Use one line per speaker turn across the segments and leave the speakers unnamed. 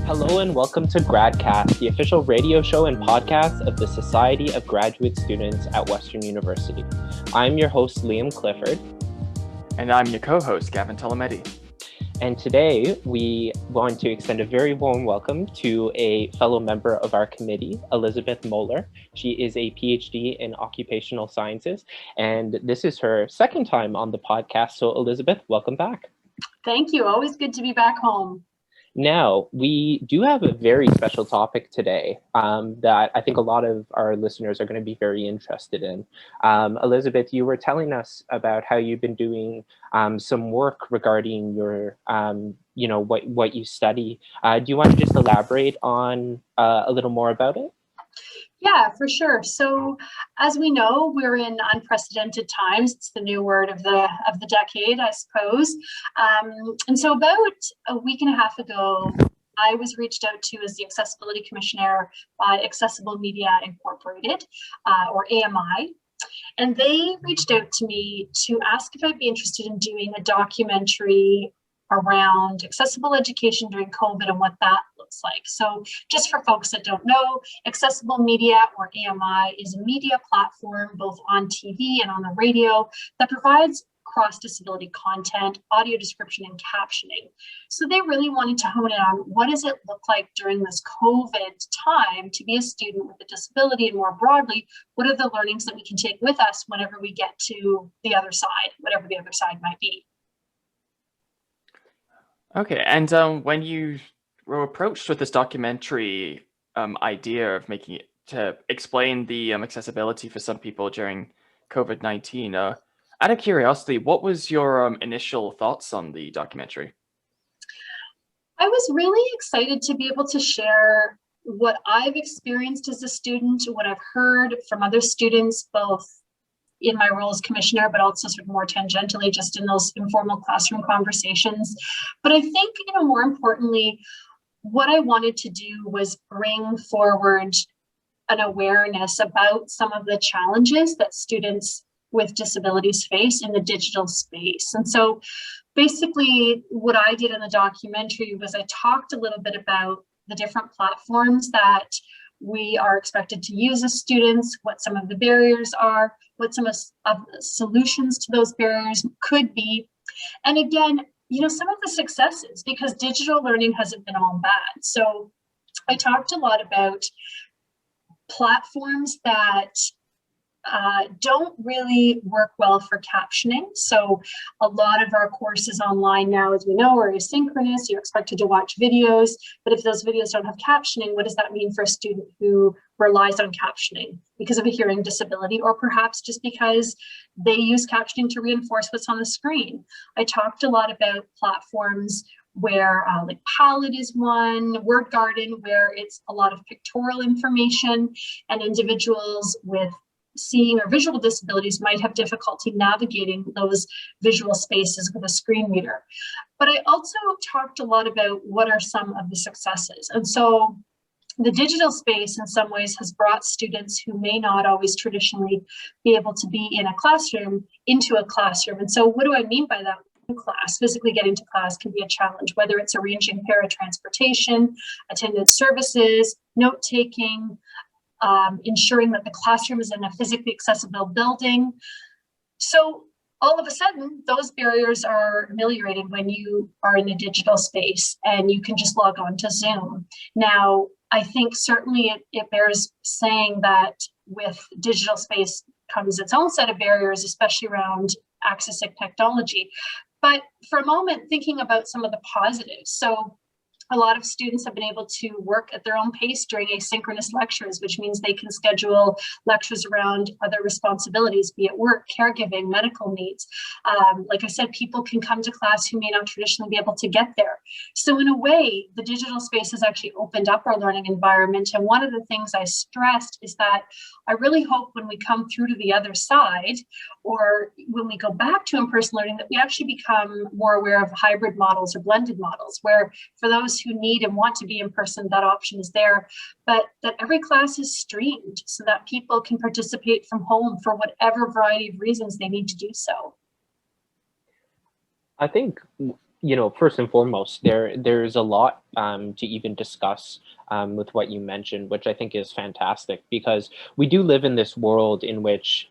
Hello and welcome to GradCast, the official radio show and podcast of the Society of Graduate Students at Western University. I'm your host, Liam Clifford.
And I'm your co-host, Gavin Tolometti.
And today we want to extend a very warm welcome to a fellow member of our committee, Elizabeth Mohler. She is a PhD in Occupational Sciences, and this is her second time on the podcast. So Elizabeth, welcome back.
Thank you. Always good to be back home.
Now, we do have a very special topic today that I think a lot of our listeners are going to be very interested in. Elizabeth, you were telling us about how you've been doing some work regarding your, what you study. Do you want to just elaborate on a little more about it?
Yeah, for sure. So as we know, we're in unprecedented times. It's the new word of the decade, I suppose. And so about a week and a half ago, I was reached out to as the Accessibility Commissioner by Accessible Media Incorporated, or AMI. And they reached out to me to ask if I'd be interested in doing a documentary around accessible education during COVID and what that looks like. So just for folks that don't know, Accessible Media, or AMI, is a media platform both on TV and on the radio that provides cross-disability content, audio description, and captioning. So they really wanted to hone in on what does it look like during this COVID time to be a student with a disability, and more broadly, what are the learnings that we can take with us whenever we get to the other side, whatever the other side might be.
Okay, and when you were approached with this documentary idea of making it to explain the accessibility for some people during COVID-19, out of curiosity, what was your initial thoughts on the documentary?
I was really excited to be able to share what I've experienced as a student, what I've heard from other students, both in my role as commissioner, but also sort of more tangentially just in those informal classroom conversations. But I think, more importantly, what I wanted to do was bring forward an awareness about some of the challenges that students with disabilities face in the digital space. And so basically what I did in the documentary was I talked a little bit about the different platforms that we are expected to use as students, what some of the barriers are, what some of the solutions to those barriers could be. And again, some of the successes, because digital learning hasn't been all bad. So I talked a lot about platforms that don't really work well for captioning. So a lot of our courses online now, as we know, are asynchronous. You're expected to watch videos, but if those videos don't have captioning, what does that mean for a student who relies on captioning because of a hearing disability, or perhaps just because they use captioning to reinforce what's on the screen? I talked a lot about platforms where like Palette is one, Word Garden, where it's a lot of pictorial information, and individuals with seeing or visual disabilities might have difficulty navigating those visual spaces with a screen reader. But I also talked a lot about what are some of the successes. And so the digital space in some ways has brought students who may not always traditionally be able to be in a classroom into a classroom. And so what do I mean by that? Class, physically getting to class can be a challenge, whether it's arranging paratransportation, attendance services, note-taking, ensuring that the classroom is in a physically accessible building. So all of a sudden, those barriers are ameliorated when you are in a digital space and you can just log on to Zoom. Now, I think certainly it bears saying that with digital space comes its own set of barriers, especially around accessing technology. But for a moment, thinking about some of the positives. So a lot of students have been able to work at their own pace during asynchronous lectures, which means they can schedule lectures around other responsibilities, be it work, caregiving, medical needs. Like I said, people can come to class who may not traditionally be able to get there. So in a way, the digital space has actually opened up our learning environment. And one of the things I stressed is that I really hope when we come through to the other side, or when we go back to in-person learning, that we actually become more aware of hybrid models or blended models, where for those who need and want to be in person, that option is there, but that every class is streamed so that people can participate from home for whatever variety of reasons they need to do so.
I think first and foremost, there's a lot to even discuss with what you mentioned, which I think is fantastic, because we do live in this world in which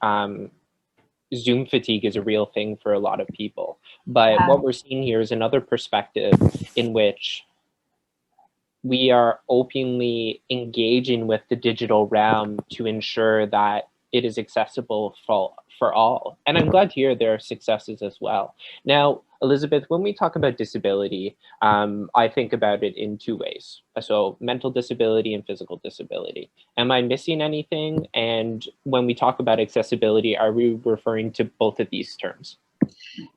Zoom fatigue is a real thing for a lot of people. But what we're seeing here is another perspective in which we are openly engaging with the digital realm to ensure that it is accessible for all. And I'm glad to hear there are successes as well. Now, Elizabeth, when we talk about disability, I think about it in two ways. So mental disability and physical disability. Am I missing anything? And when we talk about accessibility, are we referring to both of these terms?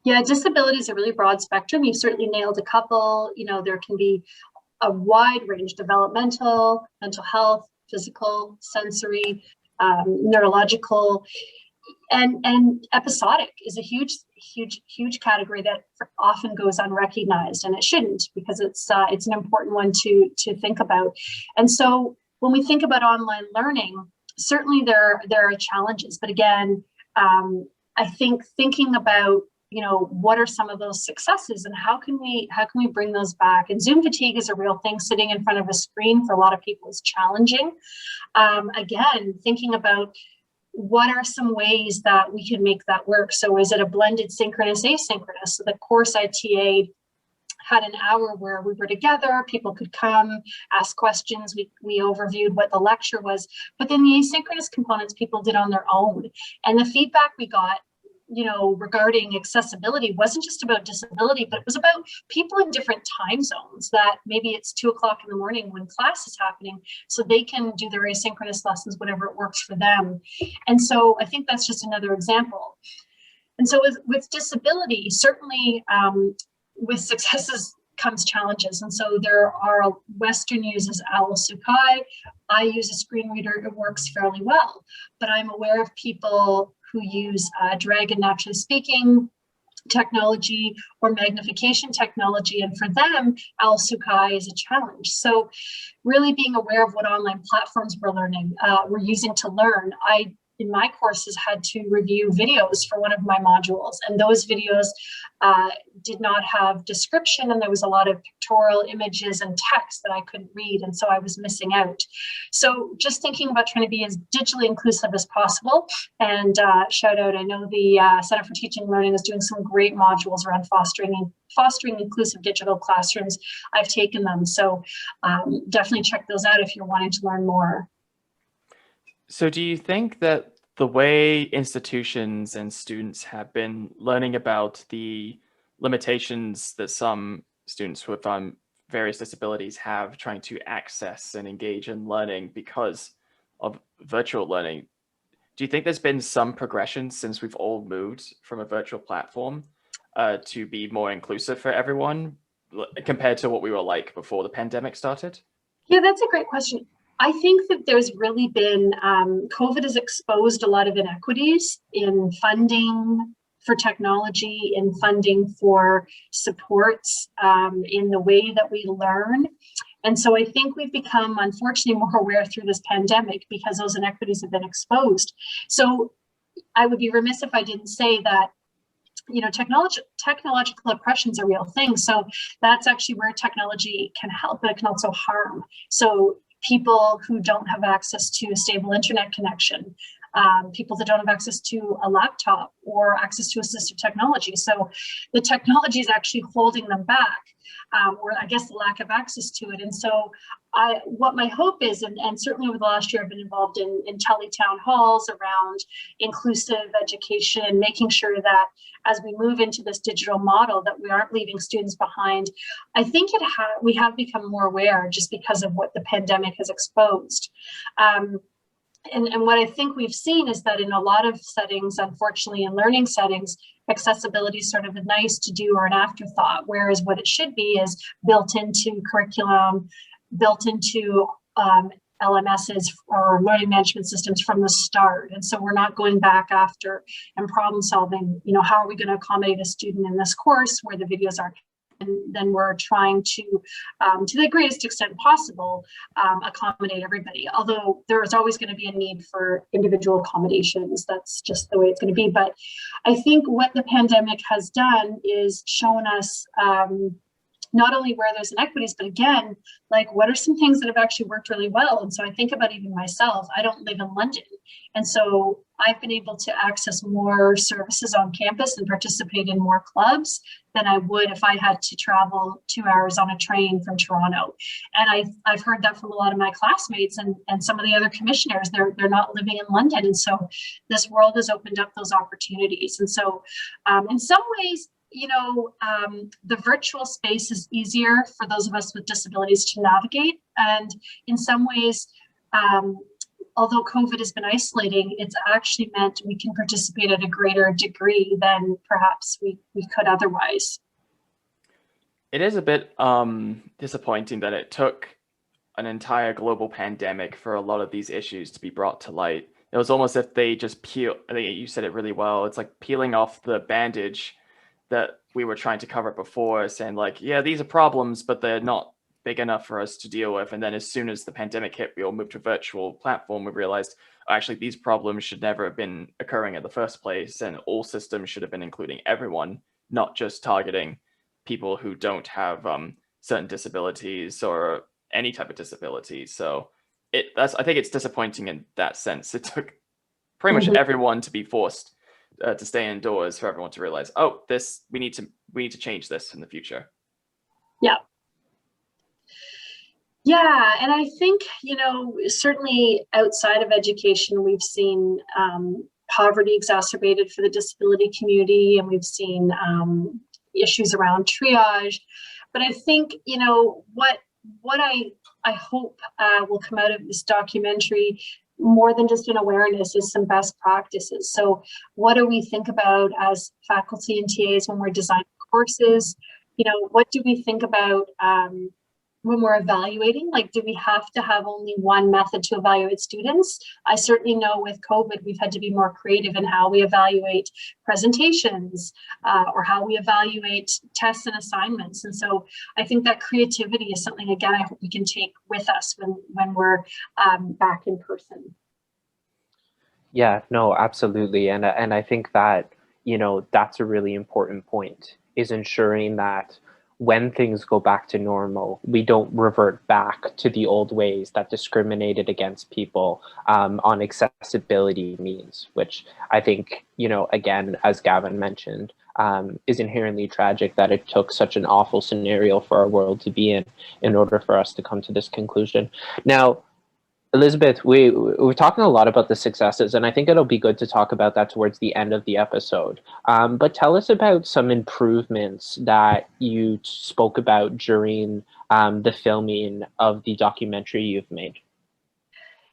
Yeah, disability is a really broad spectrum. You certainly nailed a couple. There can be a wide range: developmental, mental health, physical, sensory, neurological, and episodic is a huge category that often goes unrecognized, and it shouldn't, because it's an important one to think about. And so when we think about online learning, certainly there are challenges, but again, I think thinking about what are some of those successes, and how can we bring those back? And Zoom fatigue is a real thing. Sitting in front of a screen for a lot of people is challenging. Again, thinking about what are some ways that we can make that work. So is it a blended synchronous, asynchronous? So the course I TA'd had an hour where we were together, people could come, ask questions, we overviewed what the lecture was, but then the asynchronous components people did on their own. And the feedback we got regarding accessibility wasn't just about disability, but it was about people in different time zones, that maybe it's 2 o'clock in the morning when class is happening, so they can do their asynchronous lessons whenever it works for them. And so I think that's just another example. And so with disability, certainly with successes comes challenges. And so there are, Western uses Owl Sukai. I use a screen reader, it works fairly well, but I'm aware of people who use Dragon naturally speaking technology or magnification technology, and for them, Owl Sukai is a challenge. So really being aware of what online platforms we're using to learn. I, in my courses, had to review videos for one of my modules, and those videos did not have description, and there was a lot of pictorial images and text that I couldn't read, and so I was missing out. So just thinking about trying to be as digitally inclusive as possible. And shout out, I know the Center for Teaching and Learning is doing some great modules around fostering inclusive digital classrooms. I've taken them, so definitely check those out if you're wanting to learn more.
So do you think that the way institutions and students have been learning about the limitations that some students with various disabilities have trying to access and engage in learning because of virtual learning, do you think there's been some progression since we've all moved from a virtual platform to be more inclusive for everyone compared to what we were like before the pandemic started?
Yeah, that's a great question. I think that there's really been, COVID has exposed a lot of inequities in funding for technology, in funding for supports, in the way that we learn. And so I think we've become, unfortunately, more aware through this pandemic because those inequities have been exposed. So I would be remiss if I didn't say that technological oppression is a real thing. So that's actually where technology can help, but it can also harm. So people who don't have access to a stable internet connection, people that don't have access to a laptop or access to assistive technology. So the technology is actually holding them back, or I guess the lack of access to it. And so what my hope is, and certainly over the last year, I've been involved in tele-town halls around inclusive education and making sure that as we move into this digital model that we aren't leaving students behind. I think we have become more aware just because of what the pandemic has exposed. And what I think we've seen is that in a lot of settings, unfortunately, in learning settings, accessibility is sort of a nice to do or an afterthought, whereas what it should be is built into curriculum, built into LMSs or learning management systems from the start. And so we're not going back after and problem solving, how are we going to accommodate a student in this course where the videos aren't then we're trying to the greatest extent possible, accommodate everybody. Although there is always going to be a need for individual accommodations. That's just the way it's going to be. But I think what the pandemic has done is shown us not only where there's inequities, but again, like what are some things that have actually worked really well? And so I think about even myself, I don't live in London. And so I've been able to access more services on campus and participate in more clubs than I would if I had to travel 2 hours on a train from Toronto. And I've heard that from a lot of my classmates and some of the other commissioners. They're not living in London. And so this world has opened up those opportunities. And so in some ways, the virtual space is easier for those of us with disabilities to navigate. And in some ways, although COVID has been isolating, it's actually meant we can participate at a greater degree than perhaps we could otherwise.
It is a bit disappointing that it took an entire global pandemic for a lot of these issues to be brought to light. It was almost as if they just I think you said it really well. It's like peeling off the bandage that we were trying to cover before, saying like, yeah, these are problems, but they're not big enough for us to deal with. And then as soon as the pandemic hit, we all moved to a virtual platform. We realized actually these problems should never have been occurring in the first place, and all systems should have been including everyone, not just targeting people who don't have certain disabilities or any type of disability. So I think it's disappointing in that sense. It took pretty much everyone to be forced to stay indoors for everyone to realize, oh, we need to change this in the future.
Yeah, and I think, certainly outside of education, we've seen poverty exacerbated for the disability community, and we've seen issues around triage. But I think, what I hope will come out of this documentary, more than just an awareness, is some best practices. So what do we think about as faculty and TAs when we're designing courses? What do we think about when we're evaluating? Like, do we have to have only one method to evaluate students? I certainly know with COVID, we've had to be more creative in how we evaluate presentations or how we evaluate tests and assignments. And so I think that creativity is something, again, I hope we can take with us when we're back in person.
Yeah, no, absolutely. And I think that, that's a really important point, is ensuring that when things go back to normal, we don't revert back to the old ways that discriminated against people on accessibility means, which I think, again, as Gavin mentioned, is inherently tragic that it took such an awful scenario for our world to be in order for us to come to this conclusion. Now, Elizabeth, we're talking a lot about the successes, and I think it'll be good to talk about that towards the end of the episode. But tell us about some improvements that you spoke about during the filming of the documentary you've made.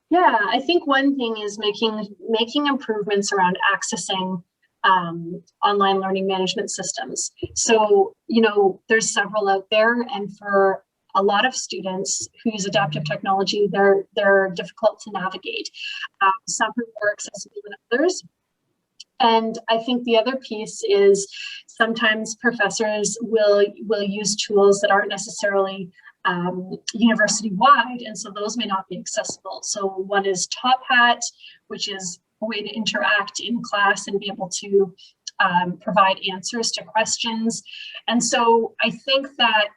Yeah, I think one thing is making improvements around accessing online learning management systems. So, there's several out there, and for a lot of students who use adaptive technology, they're difficult to navigate. Some are more accessible than others. And I think the other piece is sometimes professors will use tools that aren't necessarily university-wide, and so those may not be accessible. So one is Top Hat, which is a way to interact in class and be able to provide answers to questions. And so I think that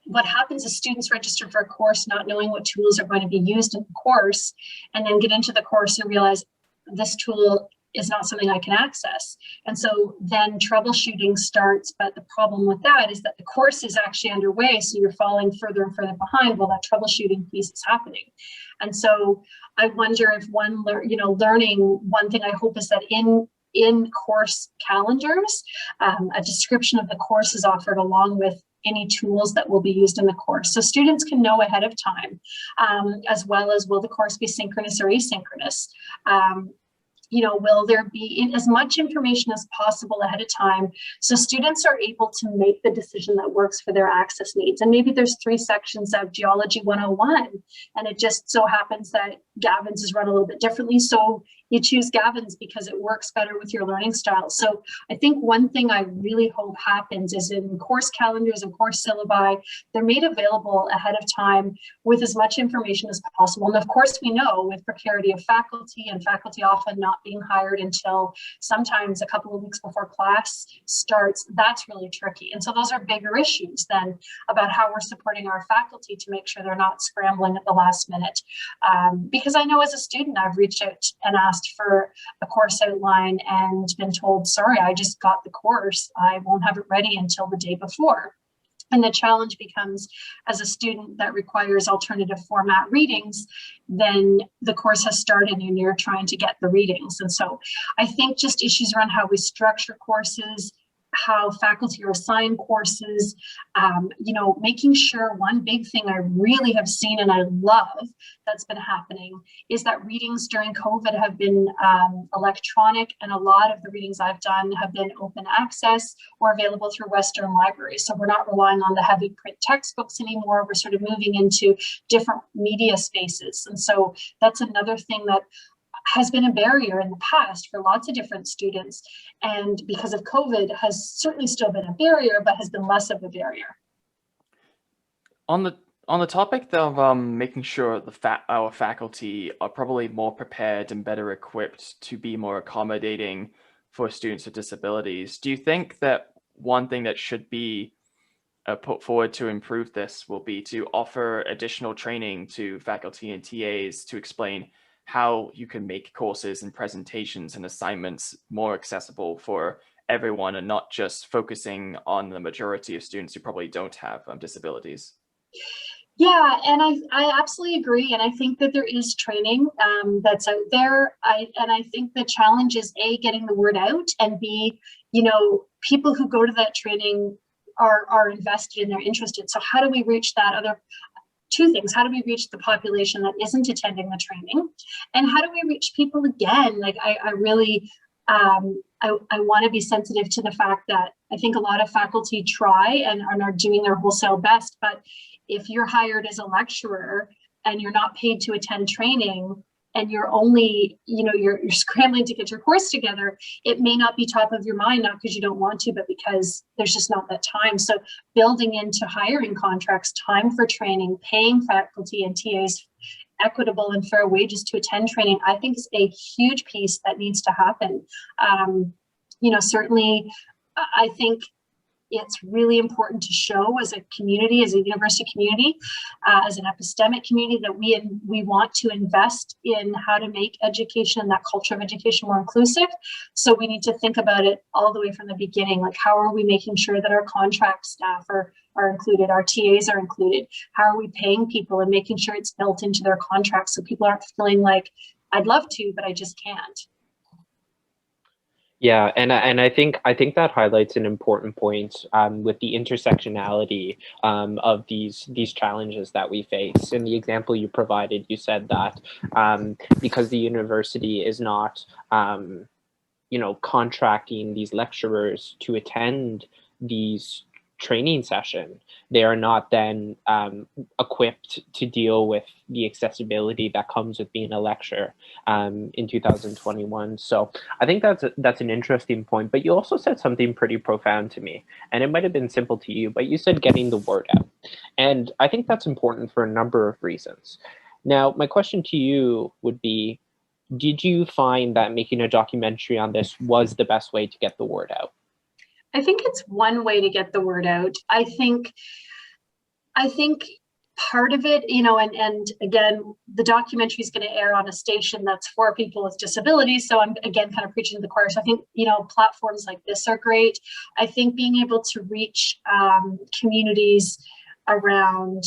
what happens is students register for a course not knowing what tools are going to be used in the course, and then get into the course and realize this tool is not something I can access. And so then troubleshooting starts, but the problem with that is that the course is actually underway, so you're falling further and further behind while that troubleshooting piece is happening. And so I wonder if learning, one thing I hope is that in course calendars, a description of the course is offered along with any tools that will be used in the course. So students can know ahead of time, as well as will the course be synchronous or asynchronous? Will there be as much information as possible ahead of time so students are able to make the decision that works for their access needs? And maybe there's 3 sections of Geology 101, and it just so happens that Gavin's is run a little bit differently. So, you choose Gavin's because it works better with your learning style. So I think one thing I really hope happens is in course calendars and course syllabi, they're made available ahead of time with as much information as possible. And of course, we know with precarity of faculty and faculty often not being hired until sometimes a couple of weeks before class starts, that's really tricky. And so those are bigger issues than about how we're supporting our faculty to make sure they're not scrambling at the last minute. Because I know as a student, I've reached out and asked for a course outline and been told, sorry, I just got the course. I won't have it ready until the day before. And the challenge becomes, as a student that requires alternative format readings, then the course has started and you're trying to get the readings. And so I think just issues around how we structure courses, how faculty are assigned courses, making sure one big thing I really have seen and I love that's been happening is that readings during COVID have been electronic, and a lot of the readings I've done have been open access or available through Western libraries. So we're not relying on the heavy print textbooks anymore. We're sort of moving into different media spaces. And so that's another thing that has been a barrier in the past for lots of different students, and because of COVID has certainly still been a barrier, but has been less of a barrier.
On the topic of making sure our faculty are probably more prepared and better equipped to be more accommodating for students with disabilities, do you think that one thing that should be put forward to improve this will be to offer additional training to faculty and TAs to explain how you can make courses and presentations and assignments more accessible for everyone and not just focusing on the majority of students who probably don't have disabilities?
Yeah, and I absolutely agree. And I think that there is training that's out there. I think the challenge is A, getting the word out, and B, people who go to that training are invested and they're interested. So how do we reach that other two things? How do we reach the population that isn't attending the training? And how do we reach people again? Like I really, I want to be sensitive to the fact that I think a lot of faculty try and are doing their wholesale best, but if you're hired as a lecturer and you're not paid to attend training and you're only, you're scrambling to get your course together, it may not be top of your mind, not because you don't want to, but because there's just not that time. So building into hiring contracts, time for training, paying faculty and TAs equitable and fair wages to attend training, I think is a huge piece that needs to happen. Certainly, I think it's really important to show as a community, as a university community, as an epistemic community, that we want to invest in how to make education and that culture of education more inclusive. So we need to think about it all the way from the beginning. Like, how are we making sure that our contract staff are included, our TAs are included? How are we paying people and making sure it's built into their contracts so people aren't feeling like, I'd love to, but I just can't.
Yeah, and I think that highlights an important point with the intersectionality of these challenges that we face. In the example you provided, you said that because the university is not contracting these lecturers to attend these training session, they are not then equipped to deal with the accessibility that comes with being a lecturer in 2021. So I think that's an interesting point. But you also said something pretty profound to me, and it might have been simple to you, but you said getting the word out. And I think that's important for a number of reasons. Now, my question to you would be, did you find that making a documentary on this was the best way to get the word out?
I think it's one way to get the word out. I think part of it, and again, the documentary is going to air on a station that's for people with disabilities. So I'm again kind of preaching to the choir. So I think, platforms like this are great. I think being able to reach communities around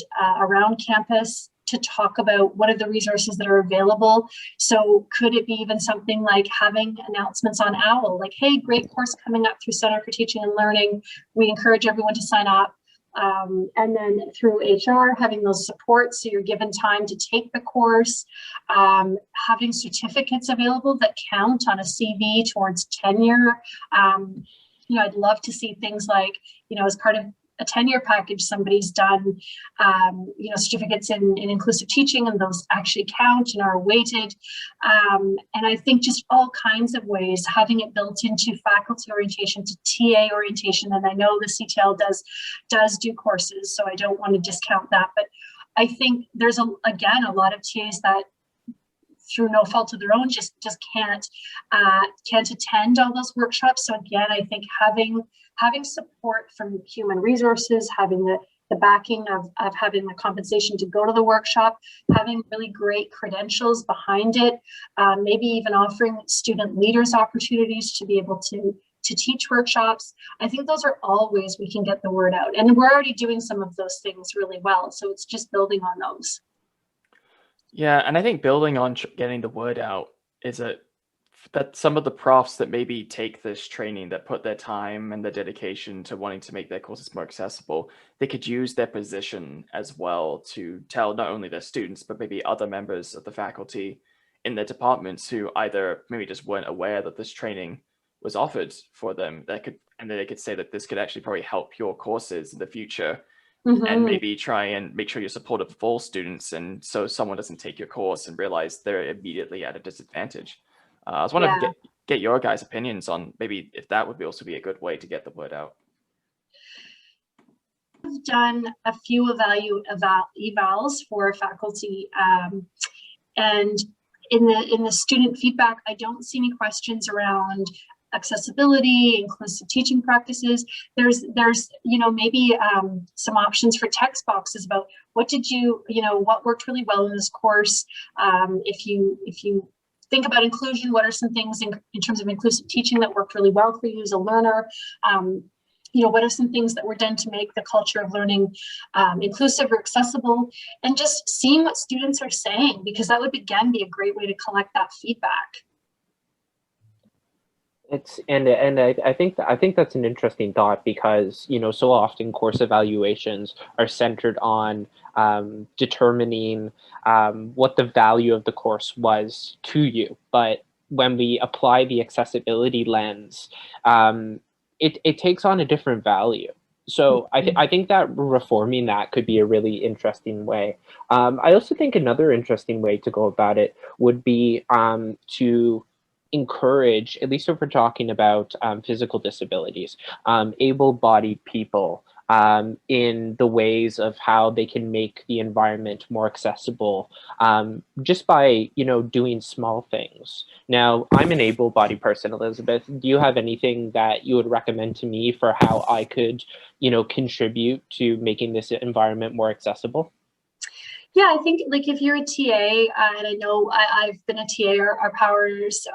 campus to talk about what are the resources that are available. So could it be even something like having announcements on OWL, like, hey, great course coming up through Center for Teaching and Learning. We encourage everyone to sign up. And then through HR, having those supports, so you're given time to take the course, having certificates available that count on a CV towards tenure. I'd love to see things like, as part of a tenure package, somebody's done, you know, certificates in inclusive teaching, and those actually count and are weighted. And I think just all kinds of ways, having it built into faculty orientation, to TA orientation, and I know the CTL does do courses, so I don't want to discount that, but I think there's again a lot of TAs that, through no fault of their own, just can't attend all those workshops. So again, I think having support from human resources, having the backing of having the compensation to go to the workshop, having really great credentials behind it, maybe even offering student leaders opportunities to be able to teach workshops. I think those are all ways we can get the word out. And we're already doing some of those things really well. So it's just building on those.
Yeah, and I think building on getting the word out is that some of the profs that maybe take this training, that put their time and their dedication to wanting to make their courses more accessible, they could use their position as well to tell not only their students, but maybe other members of the faculty in their departments who either maybe just weren't aware that this training was offered for them, and they could say that this could actually probably help your courses in the future. And maybe try and make sure you're supportive of all students, and so someone doesn't take your course and realize they're immediately at a disadvantage. I was wondering to get your guys' opinions on maybe if that would also be a good way to get the word out.
I've done a few evals for faculty, and in the student feedback, I don't see any questions around accessibility, inclusive teaching practices. There's you know, maybe some options for text boxes about what worked really well in this course. If you think about inclusion, what are some things in terms of inclusive teaching that worked really well for you as a learner? You know, what are some things that were done to make the culture of learning inclusive or accessible? And just seeing what students are saying, because that would again be a great way to collect that feedback.
I think that's an interesting thought, because, you know, so often course evaluations are centered on determining what the value of the course was to you, but when we apply the accessibility lens, it takes on a different value. So I think that reforming that could be a really interesting way. I also think another interesting way to go about it would be to encourage, at least if we're talking about physical disabilities, able-bodied people in the ways of how they can make the environment more accessible, just by, you know, doing small things. Now, I'm an able-bodied person, Elizabeth. Do you have anything that you would recommend to me for how I could, you know, contribute to making this environment more accessible?
Yeah, I think like if you're a TA, and I know I've been a TA, our powers,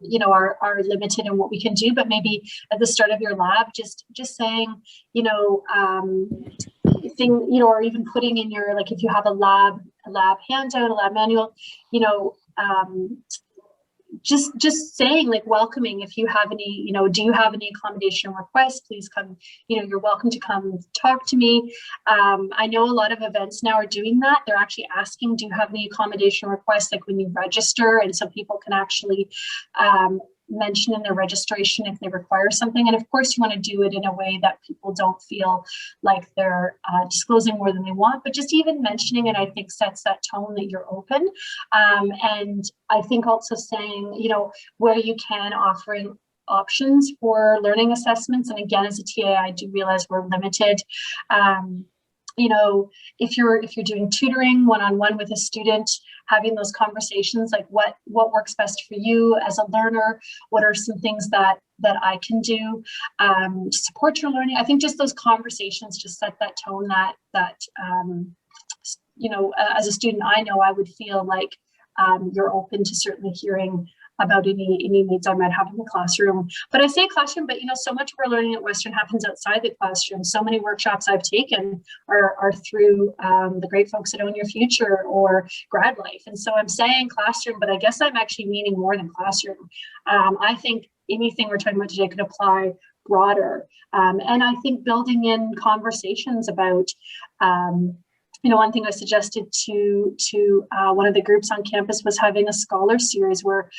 you know, are limited in what we can do, but maybe at the start of your lab, just saying, you know, you know, or even putting in your, like if you have a lab handout, a lab manual, you know, just saying, like, welcoming, if you have any, you know, do you have any accommodation requests, please come, you know, you're welcome to come talk to me. I know a lot of events now are doing that. They're actually asking, do you have any accommodation requests, like when you register, and so people can actually mention in their registration if they require something. And of course you want to do it in a way that people don't feel like they're disclosing more than they want, but just even mentioning it, I think, sets that tone that you're open. And I think also saying, you know, where you can, offering options for learning assessments. And again, as a TA, I do realize we're limited. You know, if you're doing tutoring one-on-one with a student, having those conversations, like what works best for you as a learner, what are some things that I can do to support your learning. I think just those conversations just set that tone that you know, as a student, I know I would feel like you're open to certainly hearing about any needs I might have in the classroom. But I say classroom, but you know, so much of our learning at Western happens outside the classroom. So many workshops I've taken are through the great folks at Own Your Future or Grad Life. And so I'm saying classroom, but I guess I'm actually meaning more than classroom. I think anything we're talking about today could apply broader. And I think building in conversations about one thing I suggested to one of the groups on campus was having a scholar series where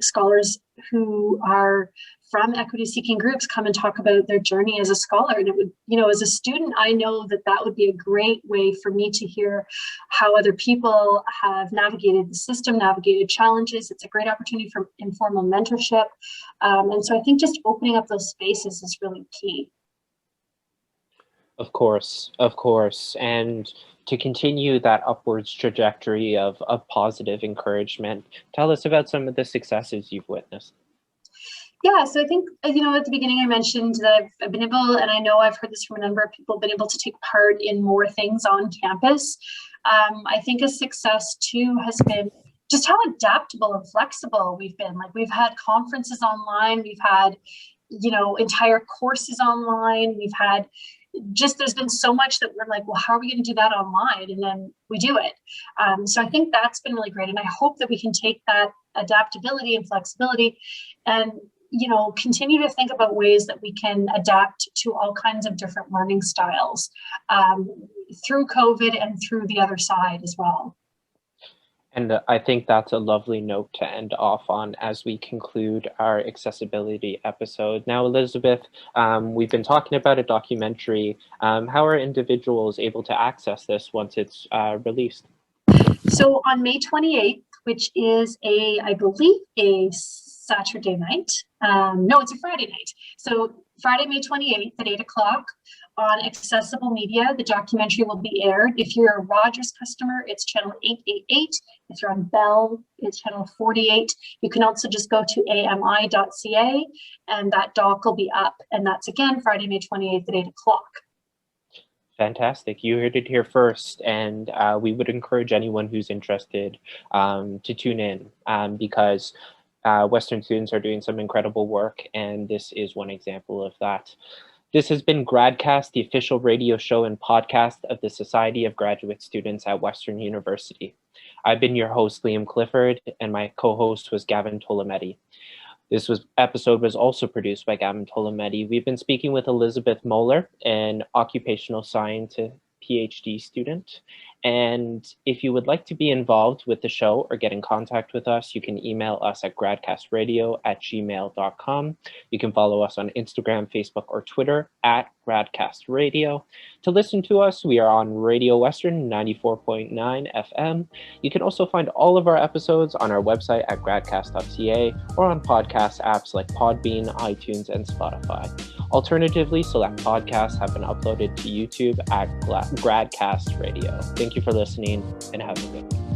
scholars who are from equity-seeking groups come and talk about their journey as a scholar. And it would, as a student, I know that would be a great way for me to hear how other people have navigated the system, navigated challenges. It's a great opportunity for informal mentorship. And so I think just opening up those spaces is really key.
Of course. And to continue that upwards trajectory of positive encouragement, tell us about some of the successes you've witnessed.
Yeah, so I think, at the beginning I mentioned that I've been able, and I know I've heard this from a number of people, been able to take part in more things on campus. I think a success too has been just how adaptable and flexible we've been. Like, we've had conferences online, we've had, entire courses online, we've had there's been so much that we're like, well, how are we going to do that online? And then we do it. So I think that's been really great. And I hope that we can take that adaptability and flexibility and continue to think about ways that we can adapt to all kinds of different learning styles through COVID and through the other side as well.
And I think that's a lovely note to end off on as we conclude our accessibility episode. Now, Elizabeth, we've been talking about a documentary. How are individuals able to access this once it's released?
So on May 28th, which is I believe a Saturday night. No, it's a Friday night. So Friday, May 28th at 8 o'clock on Accessible Media, the documentary will be aired. If you're a Rogers customer, it's channel 888. If you're on Bell, it's channel 48. You can also just go to ami.ca and that doc will be up. And that's again, Friday, May 28th at 8 o'clock.
Fantastic. You heard it here first. And we would encourage anyone who's interested to tune in because Western students are doing some incredible work, and this is one example of that. This has been GradCast, the official radio show and podcast of the Society of Graduate Students at Western University. I've been your host, Liam Clifford, and my co-host was Gavin Tolometti. This episode was also produced by Gavin Tolometti. We've been speaking with Elizabeth Mohler, an Occupational Science PhD student. And if you would like to be involved with the show or get in contact with us, you can email us at gradcastradio@gmail.com. You can follow us on Instagram, Facebook, or Twitter at GradCastRadio. To listen to us, we are on Radio Western 94.9 FM. You can also find all of our episodes on our website at gradcast.ca or on podcast apps like Podbean, iTunes, and Spotify. Alternatively, select podcasts have been uploaded to YouTube at GradCast Radio. Thank you for listening and have a good one.